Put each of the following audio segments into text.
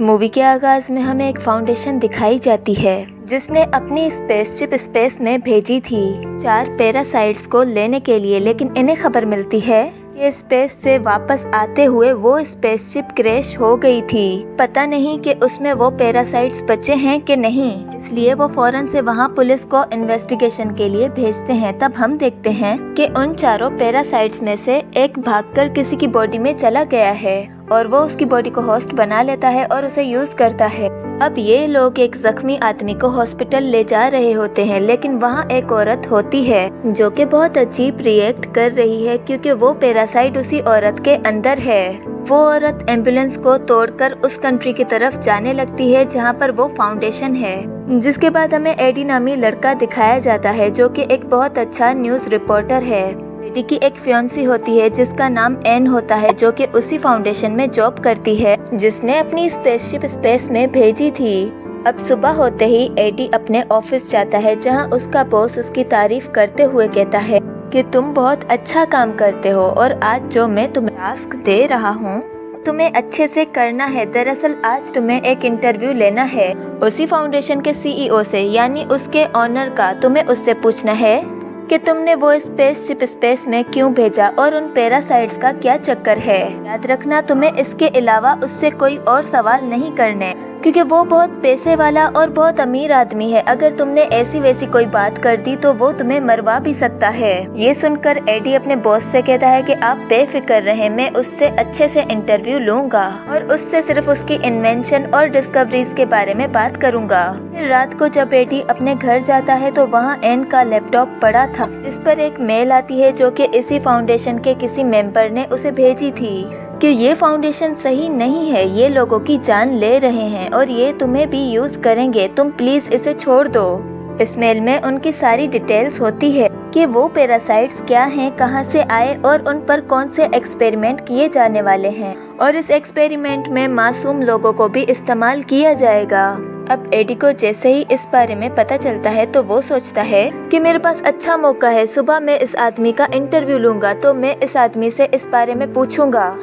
Movie के आगाज में हमें एक फाउंडेशन दिखाई जाती है जिसने अपनी स्पेसशिप स्पेस में भेजी थी 4 पैरासाइट्स को लेने के लिए, लेकिन इन्हें खबर मिलती है कि स्पेस से वापस आते हुए वो स्पेसशिप क्रैश हो गई थी। पता नहीं कि उसमें वो पैरासाइट्स बचे हैं कि नहीं, इसलिए वो फौरन से वहाँ पुलिस को इन्वेस्टिगेशन के लिए भेजते हैं। तब हम देखते हैं कि उन 4 पैरासाइट्स में से एक भागकर किसी की बॉडी में चला गया है और वो उसकी बॉडी को होस्ट बना लेता है और उसे यूज करता है। अब ये लोग एक जख्मी आदमी को हॉस्पिटल ले जा रहे होते हैं, लेकिन वहाँ एक औरत होती है जो कि बहुत अजीब रिएक्ट कर रही है क्योंकि वो पैरासाइट उसी औरत के अंदर है। वो औरत एम्बुलेंस को तोड़कर उस कंट्री की तरफ जाने लगती है जहाँ पर वो फाउंडेशन है। जिसके बाद हमें एडी नामी लड़का दिखाया जाता है जो कि एक बहुत अच्छा न्यूज रिपोर्टर है। एडी की एक फियांसी होती है जिसका नाम एन होता है जो कि उसी फाउंडेशन में जॉब करती है जिसने अपनी स्पेसशिप स्पेस में भेजी थी। अब सुबह होते ही एडी अपने ऑफिस जाता है जहां उसका बॉस उसकी तारीफ करते हुए कहता है कि तुम बहुत अच्छा काम करते हो और आज जो मैं तुम्हें टास्क दे रहा हूँ तुम्हें अच्छे से करना है। दरअसल आज तुम्हें एक इंटरव्यू लेना है उसी फाउंडेशन के सीईओ से, यानी उसके ऑनर का। तुम्हें उससे पूछना है कि तुमने वो स्पेसशिप स्पेस में क्यों भेजा और उन पैरासाइट्स का क्या चक्कर है। याद रखना तुम्हें इसके अलावा उससे कोई और सवाल नहीं करने क्योंकि वो बहुत पैसे वाला और बहुत अमीर आदमी है। अगर तुमने ऐसी वैसी कोई बात कर दी तो वो तुम्हें मरवा भी सकता है। ये सुनकर एडी अपने बॉस से कहता है कि आप बेफिक्र रहें, मैं उससे अच्छे से इंटरव्यू लूंगा और उससे सिर्फ उसकी इन्वेंशन और डिस्कवरीज के बारे में बात करूंगा। फिर रात को जब एडी अपने घर जाता है तो वहाँ एन का लैपटॉप पड़ा था जिस पर एक मेल आती है जो कि इसी फाउंडेशन के किसी मेंबर ने उसे भेजी थी कि ये फाउंडेशन सही नहीं है, ये लोगों की जान ले रहे हैं और ये तुम्हें भी यूज करेंगे, तुम प्लीज इसे छोड़ दो। इस मेल में उनकी सारी डिटेल्स होती है कि वो पैरासाइट्स क्या हैं, कहां से आए और उन पर कौन से एक्सपेरिमेंट किए जाने वाले हैं और इस एक्सपेरिमेंट में मासूम लोगों को भी इस्तेमाल किया जाएगा। अब एडी को जैसे ही इस बारे में पता चलता है तो वो सोचता है कि मेरे पास अच्छा मौका है, सुबह मैं इस आदमी का इंटरव्यू लूंगा तो मैं इस आदमी से इस बारे में पूछूंगा।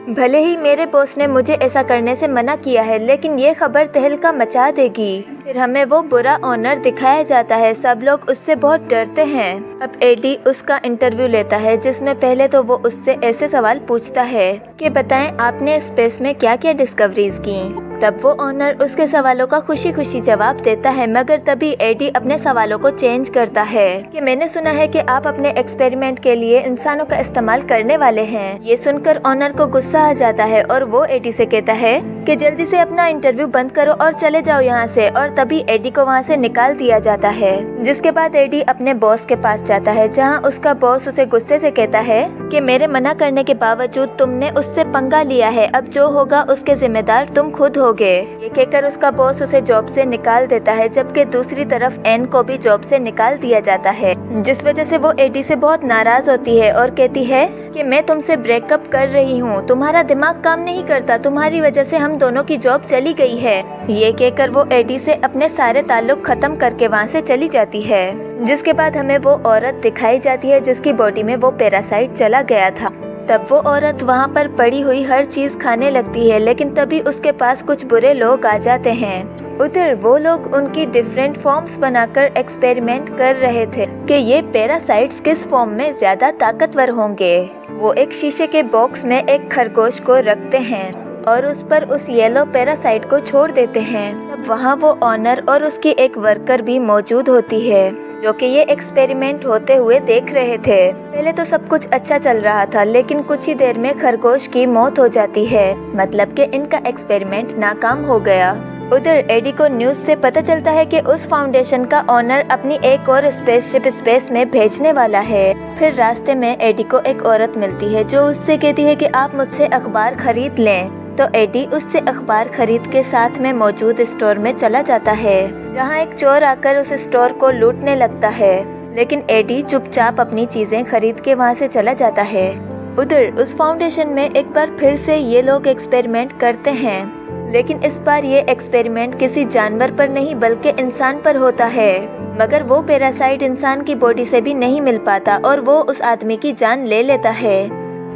भले ही मेरे बॉस ने मुझे ऐसा करने से मना किया है, लेकिन ये खबर तहलका मचा देगी। फिर हमें वो बुरा ऑनर दिखाया जाता है, सब लोग उससे बहुत डरते हैं। अब एडी उसका इंटरव्यू लेता है जिसमें पहले तो वो उससे ऐसे सवाल पूछता है कि बताएं आपने स्पेस में क्या क्या डिस्कवरीज की। तब वो ऑनर उसके सवालों का खुशी खुशी जवाब देता है, मगर तभी एडी अपने सवालों को चेंज करता है कि मैंने सुना है कि आप अपने एक्सपेरिमेंट के लिए इंसानों का इस्तेमाल करने वाले हैं। ये सुनकर ऑनर को गुस्सा आ जाता है और वो एडी से कहता है कि जल्दी से अपना इंटरव्यू बंद करो और चले जाओ यहाँ से, और तभी एडी को वहाँ से निकाल दिया जाता है। जिसके बाद एडी अपने बॉस के पास जाता है जहाँ उसका बॉस उसे गुस्से से कहता है कि मेरे मना करने के बावजूद तुमने उससे पंगा लिया है, अब जो होगा उसके जिम्मेदार तुम खुद होगे। ये कहकर उसका बॉस उसे जॉब से निकाल देता है, जबकि दूसरी तरफ एन को भी जॉब से निकाल दिया जाता है, जिस वजह से वो एडी से बहुत नाराज होती है और कहती है कि मैं तुमसे ब्रेकअप कर रही हूँ, तुम्हारा दिमाग काम नहीं करता, तुम्हारी वजह से हम दोनों की जॉब चली गई है। ये कहकर वो एडी से अपने सारे ताल्लुक खत्म करके वहाँ से चली जाती है। जिसके बाद हमें वो औरत दिखाई जाती है जिसकी बॉडी में वो पैरासाइट चला गया था। तब वो औरत वहाँ पर पड़ी हुई हर चीज खाने लगती है, लेकिन तभी उसके पास कुछ बुरे लोग आ जाते हैं। उधर वो लोग उनकी डिफरेंट फॉर्म्स बनाकर एक्सपेरिमेंट कर रहे थे कि ये पैरासाइट्स किस फॉर्म में ज्यादा ताकतवर होंगे। वो एक शीशे के बॉक्स में एक खरगोश को रखते हैं और उस पर उस येलो पैरासाइट को छोड़ देते हैं। तब वहाँ वो ऑनर और उसकी एक वर्कर भी मौजूद होती है जो कि ये एक्सपेरिमेंट होते हुए देख रहे थे। पहले तो सब कुछ अच्छा चल रहा था, लेकिन कुछ ही देर में खरगोश की मौत हो जाती है, मतलब कि इनका एक्सपेरिमेंट नाकाम हो गया। उधर एडी को न्यूज से पता चलता है कि उस फाउंडेशन का ऑनर अपनी एक और स्पेसशिप स्पेस में भेजने वाला है। फिर रास्ते में एडी को एक औरत मिलती है जो उससे कहती है कि आप मुझसे अखबार खरीद लें। तो एडी उससे अखबार खरीद के साथ में मौजूद स्टोर में चला जाता है जहां एक चोर आकर उस स्टोर को लूटने लगता है, लेकिन एडी चुपचाप अपनी चीजें खरीद के वहां से चला जाता है। उधर उस फाउंडेशन में एक बार फिर से ये लोग एक्सपेरिमेंट करते हैं, लेकिन इस बार ये एक्सपेरिमेंट किसी जानवर पर नहीं बल्कि इंसान पर होता है, मगर वो पैरासाइट इंसान की बॉडी से भी नहीं मिल पाता और वो उस आदमी की जान ले लेता है।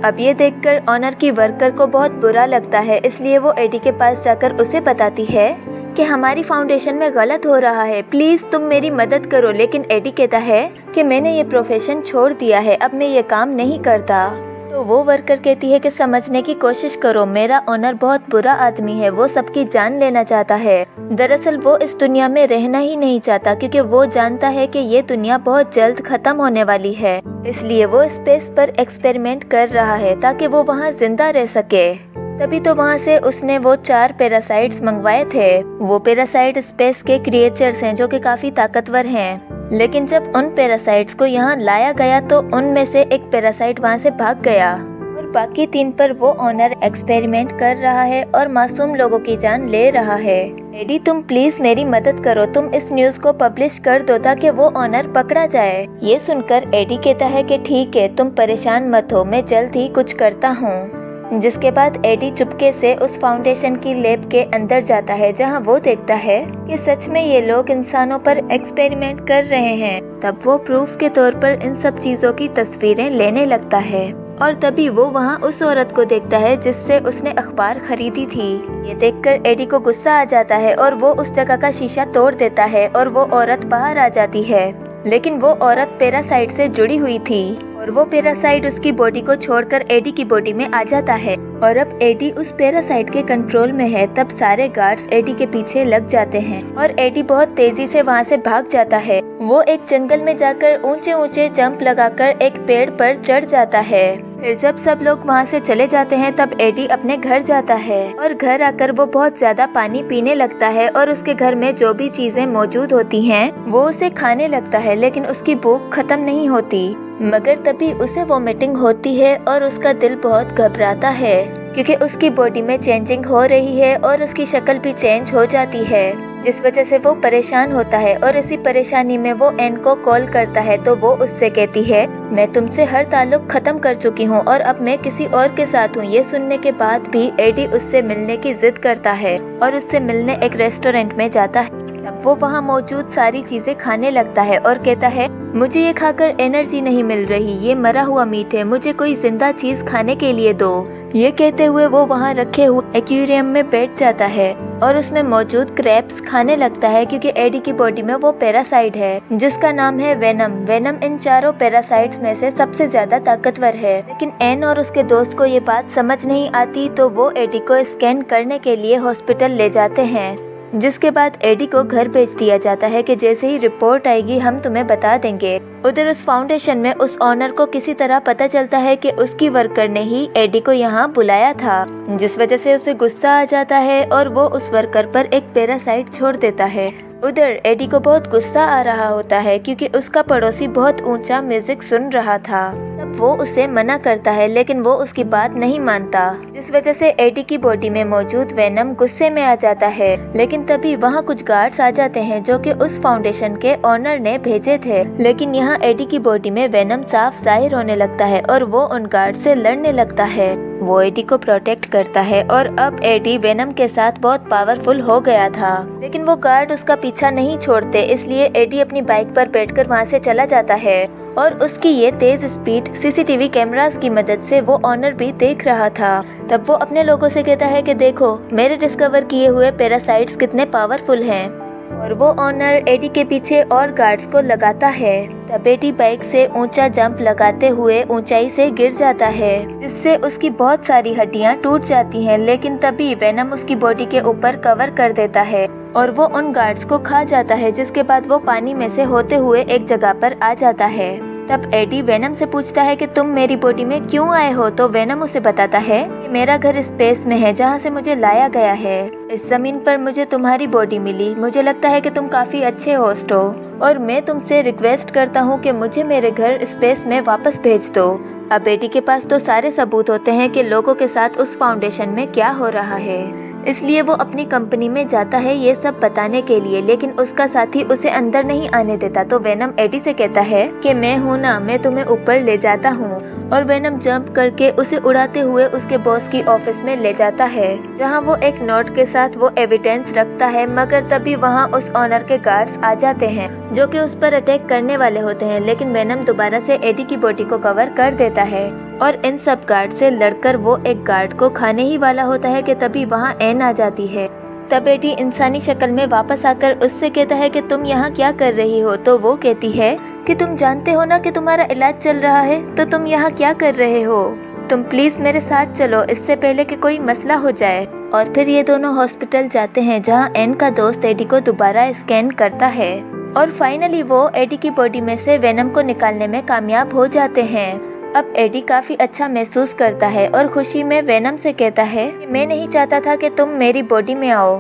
अब ये देखकर ऑनर की वर्कर को बहुत बुरा लगता है, इसलिए वो एडी के पास जाकर उसे बताती है कि हमारी फाउंडेशन में गलत हो रहा है, प्लीज तुम मेरी मदद करो। लेकिन एडी कहता है कि मैंने ये प्रोफेशन छोड़ दिया है, अब मैं ये काम नहीं करता। तो वो वर्कर कहती है कि समझने की कोशिश करो, मेरा ऑनर बहुत बुरा आदमी है, वो सबकी जान लेना चाहता है। दरअसल वो इस दुनिया में रहना ही नहीं चाहता, क्योंकि वो जानता है कि ये दुनिया बहुत जल्द खत्म होने वाली है, इसलिए वो स्पेस पर एक्सपेरिमेंट कर रहा है ताकि वो वहाँ जिंदा रह सके। तभी तो वहाँ से उसने वो 4 पैरासाइट्स मंगवाए थे। वो पैरासाइट स्पेस के क्रिएचर्स हैं जो कि काफी ताकतवर हैं। लेकिन जब उन पैरासाइट्स को यहाँ लाया गया तो उनमें से एक पैरासाइट वहाँ से भाग गया और बाकी 3 पर वो ऑनर एक्सपेरिमेंट कर रहा है और मासूम लोगों की जान ले रहा है। एडी तुम प्लीज मेरी मदद करो, तुम इस न्यूज को पब्लिश कर दो ताकि वो ऑनर पकड़ा जाए। ये सुनकर एडी कहता है कि ठीक है, तुम परेशान मत हो, मैं जल्द ही कुछ करता हूँ। जिसके बाद एडी चुपके से उस फाउंडेशन की लैब के अंदर जाता है जहां वो देखता है कि सच में ये लोग इंसानों पर एक्सपेरिमेंट कर रहे हैं। तब वो प्रूफ के तौर पर इन सब चीजों की तस्वीरें लेने लगता है और तभी वो वहां उस औरत को देखता है जिससे उसने अखबार खरीदी थी। ये देखकर एडी को गुस्सा आ जाता है और वो उस जगह का शीशा तोड़ देता है और वो औरत बाहर आ जाती है। लेकिन वो औरत पैरासाइट से जुड़ी हुई थी और वो पैरासाइट उसकी बॉडी को छोड़कर एडी की बॉडी में आ जाता है और अब एडी उस पैरासाइट के कंट्रोल में है। तब सारे गार्ड्स एडी के पीछे लग जाते हैं और एडी बहुत तेजी से वहाँ से भाग जाता है। वो एक जंगल में जाकर ऊंचे ऊंचे जंप लगाकर एक पेड़ पर चढ़ जाता है। फिर जब सब लोग वहाँ से चले जाते हैं तब एडी अपने घर जाता है और घर आकर वो बहुत ज्यादा पानी पीने लगता है और उसके घर में जो भी चीजें मौजूद होती हैं वो उसे खाने लगता है, लेकिन उसकी भूख खत्म नहीं होती। मगर तभी उसे वोमिटिंग होती है और उसका दिल बहुत घबराता है क्योंकि उसकी बॉडी में चेंजिंग हो रही है और उसकी शक्ल भी चेंज हो जाती है, जिस वजह से वो परेशान होता है और इसी परेशानी में वो एन को कॉल करता है। तो वो उससे कहती है मैं तुमसे हर ताल्लुक खत्म कर चुकी हूँ और अब मैं किसी और के साथ हूँ। ये सुनने के बाद भी एडी उससे मिलने की जिद करता है और उससे मिलने एक रेस्टोरेंट में जाता है। तब वो वहाँ मौजूद सारी चीजें खाने लगता है और कहता है मुझे ये खाकर एनर्जी नहीं मिल रही, ये मरा हुआ मीट है, मुझे कोई जिंदा चीज खाने के लिए दो। ये कहते हुए वो वहाँ रखे हुए एक्वेरियम में बैठ जाता है और उसमें मौजूद क्रैब्स खाने लगता है क्योंकि एडी की बॉडी में वो पैरासाइट है जिसका नाम है वेनम। वेनम इन 4 पैरासाइट्स में से सबसे ज्यादा ताकतवर है। लेकिन एन और उसके दोस्त को ये बात समझ नहीं आती तो वो एडी को स्कैन करने के लिए हॉस्पिटल ले जाते हैं, जिसके बाद एडी को घर भेज दिया जाता है कि जैसे ही रिपोर्ट आएगी हम तुम्हें बता देंगे। उधर उस फाउंडेशन में उस ऑनर को किसी तरह पता चलता है कि उसकी वर्कर ने ही एडी को यहाँ बुलाया था, जिस वजह से उसे गुस्सा आ जाता है और वो उस वर्कर पर एक पैरासाइट छोड़ देता है। उधर एडी को बहुत गुस्सा आ रहा होता है क्योंकि उसका पड़ोसी बहुत ऊंचा म्यूजिक सुन रहा था। तब वो उसे मना करता है लेकिन वो उसकी बात नहीं मानता, जिस वजह से एडी की बॉडी में मौजूद वेनम गुस्से में आ जाता है। लेकिन तभी वहाँ कुछ गार्ड्स आ जाते हैं जो कि उस फाउंडेशन के ऑनर ने भेजे थे। लेकिन यहाँ एडी की बॉडी में वेनम साफ जाहिर होने लगता है और वो उन गार्ड से लड़ने लगता है। वो एडी को प्रोटेक्ट करता है और अब एडी वेनम के साथ बहुत पावरफुल हो गया था। लेकिन वो गार्ड उसका पीछा नहीं छोड़ते, इसलिए एडी अपनी बाइक पर बैठकर वहाँ से चला जाता है और उसकी ये तेज स्पीड सीसीटीवी कैमरास की मदद से वो ऑनर भी देख रहा था। तब वो अपने लोगों से कहता है कि देखो मेरे डिस्कवर किए हुए पैरासाइट्स कितने पावरफुल हैं, और वो ऑनर एडी के पीछे और गार्ड्स को लगाता है। तब एडी बाइक से ऊंचा जंप लगाते हुए ऊंचाई से गिर जाता है, जिससे उसकी बहुत सारी हड्डियां टूट जाती हैं। लेकिन तभी वेनम उसकी बॉडी के ऊपर कवर कर देता है और वो उन गार्ड्स को खा जाता है, जिसके बाद वो पानी में से होते हुए एक जगह पर आ जाता है। तब एडी वेनम से पूछता है कि तुम मेरी बॉडी में क्यों आए हो, तो वेनम उसे बताता है कि मेरा घर स्पेस में है जहाँ से मुझे लाया गया है। इस जमीन पर मुझे तुम्हारी बॉडी मिली, मुझे लगता है कि तुम काफी अच्छे होस्ट हो और मैं तुमसे रिक्वेस्ट करता हूँ कि मुझे मेरे घर स्पेस में वापस भेज दो। अब एडी के पास तो सारे सबूत होते हैं कि लोगों के साथ उस फाउंडेशन में क्या हो रहा है, इसलिए वो अपनी कंपनी में जाता है ये सब बताने के लिए। लेकिन उसका साथी उसे अंदर नहीं आने देता, तो वेनम एडी से कहता है कि मैं हूँ ना, मैं तुम्हें ऊपर ले जाता हूँ। और वेनम जंप करके उसे उड़ाते हुए उसके बॉस की ऑफिस में ले जाता है, जहाँ वो एक नोट के साथ वो एविडेंस रखता है। मगर तभी वहाँ उस ऑनर के गार्ड्स आ जाते हैं जो कि उस पर अटैक करने वाले होते हैं, लेकिन वेनम दोबारा से एडी की बॉडी को कवर कर देता है और इन सब गार्ड से लड़कर वो एक गार्ड को खाने ही वाला होता है कि तभी वहाँ एन आ जाती है। तब एडी इंसानी शक्ल में वापस आकर उससे कहता है कि तुम यहाँ क्या कर रही हो। तो वो कहती है कि तुम जानते हो ना कि तुम्हारा इलाज चल रहा है, तो तुम यहाँ क्या कर रहे हो? तुम प्लीज मेरे साथ चलो इससे पहले कि कोई मसला हो जाए। और फिर ये दोनों हॉस्पिटल जाते हैं, जहाँ एन का दोस्त एडी को दोबारा स्कैन करता है और फाइनली वो एडी की बॉडी में से वेनम को निकालने में कामयाब हो जाते हैं। अब एडी काफी अच्छा महसूस करता है और खुशी में वेनम से कहता है कि मैं नहीं चाहता था कि तुम मेरी बॉडी में आओ।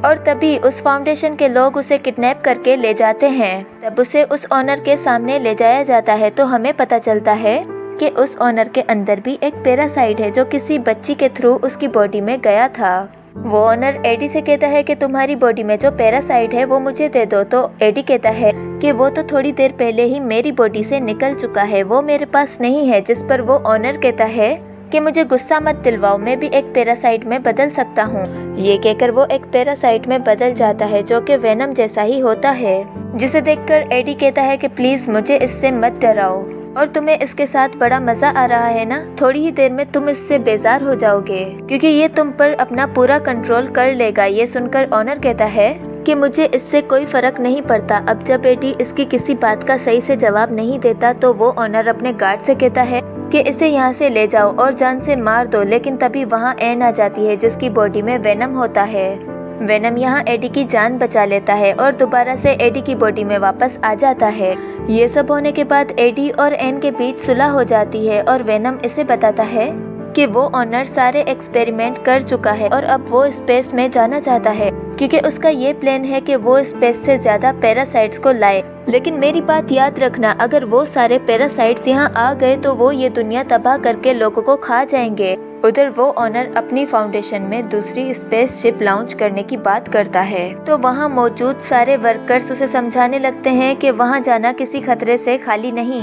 और तभी उस फाउंडेशन के लोग उसे किडनैप करके ले जाते हैं। तब उसे उस ऑनर के सामने ले जाया जाता है तो हमें पता चलता है कि उस ऑनर के अंदर भी एक पैरासाइट है जो किसी बच्ची के थ्रू उसकी बॉडी में गया था। वो ऑनर एडी से कहता है कि तुम्हारी बॉडी में जो पैरासाइट है वो मुझे दे दो। तो एडी कहता है कि वो तो थोड़ी देर पहले ही मेरी बॉडी से निकल चुका है, वो मेरे पास नहीं है। जिस पर वो ऑनर कहता है कि मुझे गुस्सा मत दिलवाओ, मैं भी एक पैरासाइट में बदल सकता हूँ। ये कहकर वो एक पैरासाइट में बदल जाता है जो कि वेनम जैसा ही होता है, जिसे देखकर एडी कहता है कि प्लीज मुझे इससे मत डराओ और तुम्हें इसके साथ बड़ा मजा आ रहा है ना, थोड़ी ही देर में तुम इससे बेजार हो जाओगे क्योंकि ये तुम पर अपना पूरा कंट्रोल कर लेगा। ये सुनकर ऑनर कहता है कि मुझे इससे कोई फर्क नहीं पड़ता। अब जब एडी इसकी किसी बात का सही से जवाब नहीं देता तो वो ऑनर अपने गार्ड से कहता है कि इसे यहाँ से ले जाओ और जान से मार दो। लेकिन तभी वहाँ एन आ जाती है जिसकी बॉडी में वेनम होता है। वेनम यहाँ एडी की जान बचा लेता है और दोबारा से एडी की बॉडी में वापस आ जाता है। ये सब होने के बाद एडी और एन के बीच सुलह हो जाती है और वेनम इसे बताता है कि वो ऑनर सारे एक्सपेरिमेंट कर चुका है और अब वो स्पेस में जाना चाहता है क्योंकि उसका ये प्लान है कि वो स्पेस से ज्यादा पैरासाइट्स को लाए। लेकिन मेरी बात याद रखना, अगर वो सारे पैरासाइट्स यहाँ आ गए तो वो ये दुनिया तबाह करके लोगों को खा जाएंगे। उधर वो ऑनर अपनी फाउंडेशन में दूसरी स्पेसशिप लॉन्च करने की बात करता है तो वहाँ मौजूद सारे वर्कर्स उसे समझाने लगते हैं कि वहाँ जाना किसी खतरे से खाली नहीं,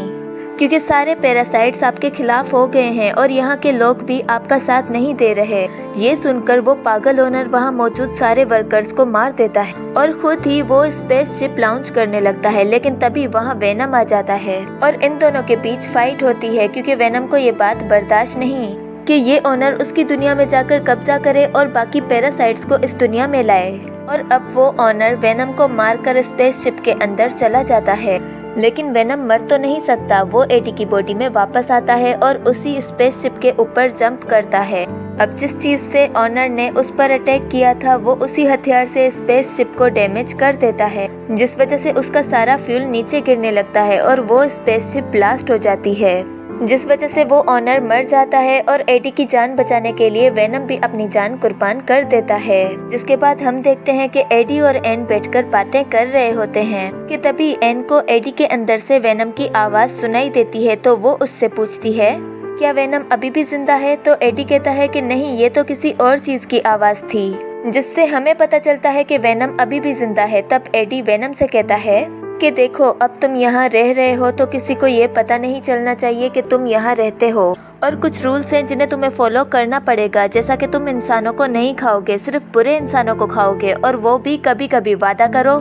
क्योंकि सारे पैरासाइट्स आपके खिलाफ हो गए हैं और यहाँ के लोग भी आपका साथ नहीं दे रहे। ये सुनकर वो पागल ओनर वहाँ मौजूद सारे वर्कर्स को मार देता है और खुद ही वो स्पेसशिप लॉन्च करने लगता है। लेकिन तभी वहाँ वेनम आ जाता है और इन दोनों के बीच फाइट होती है क्योंकि वेनम को ये बात बर्दाश्त नहीं कि ये ओनर उसकी दुनिया में जाकर कब्जा करे और बाकी पैरासाइट्स को इस दुनिया में लाए। और अब वो ओनर वेनम को मारकर स्पेसशिप के अंदर चला जाता है, लेकिन वेनम मर तो नहीं सकता। वो एडी की बॉडी में वापस आता है और उसी स्पेसशिप के ऊपर जंप करता है। अब जिस चीज से ऑनर ने उस पर अटैक किया था वो उसी हथियार से स्पेसशिप को डैमेज कर देता है, जिस वजह से उसका सारा फ्यूल नीचे गिरने लगता है और वो स्पेसशिप ब्लास्ट हो जाती है, जिस वजह से वो ऑनर मर जाता है और एडी की जान बचाने के लिए वेनम भी अपनी जान कुर्बान कर देता है। जिसके बाद हम देखते हैं कि एडी और एन बैठकर बातें कर रहे होते हैं कि तभी एन को एडी के अंदर से वेनम की आवाज सुनाई देती है। तो वो उससे पूछती है क्या वेनम अभी भी जिंदा है? तो एडी कहता है कि नहीं, ये तो किसी और चीज की आवाज थी, जिससे हमें पता चलता है कि वेनम अभी भी जिंदा है। तब एडी वेनम से कहता है कि देखो अब तुम यहाँ रह रहे हो तो किसी को ये पता नहीं चलना चाहिए कि तुम यहाँ रहते हो और कुछ रूल्स हैं जिन्हें तुम्हें फॉलो करना पड़ेगा, जैसा कि तुम इंसानों को नहीं खाओगे, सिर्फ बुरे इंसानों को खाओगे और वो भी कभी कभी, वादा करो।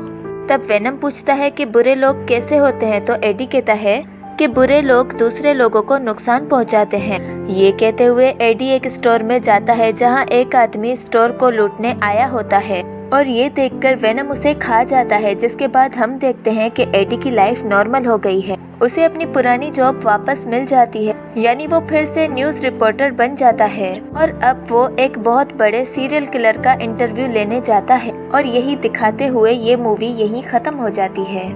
तब वेनम पूछता है कि बुरे लोग कैसे होते हैं? तो एडी कहता है कि बुरे लोग दूसरे लोगों को नुकसान पहुंचाते हैं। ये कहते हुए एडी एक स्टोर में जाता है जहां एक आदमी स्टोर को लूटने आया होता है और ये देखकर वेनम उसे खा जाता है। जिसके बाद हम देखते हैं कि एडी की लाइफ नॉर्मल हो गई है, उसे अपनी पुरानी जॉब वापस मिल जाती है, यानी वो फिर से न्यूज रिपोर्टर बन जाता है और अब वो एक बहुत बड़े सीरियल किलर का इंटरव्यू लेने जाता है और यही दिखाते हुए ये मूवी यहीं खत्म हो जाती है।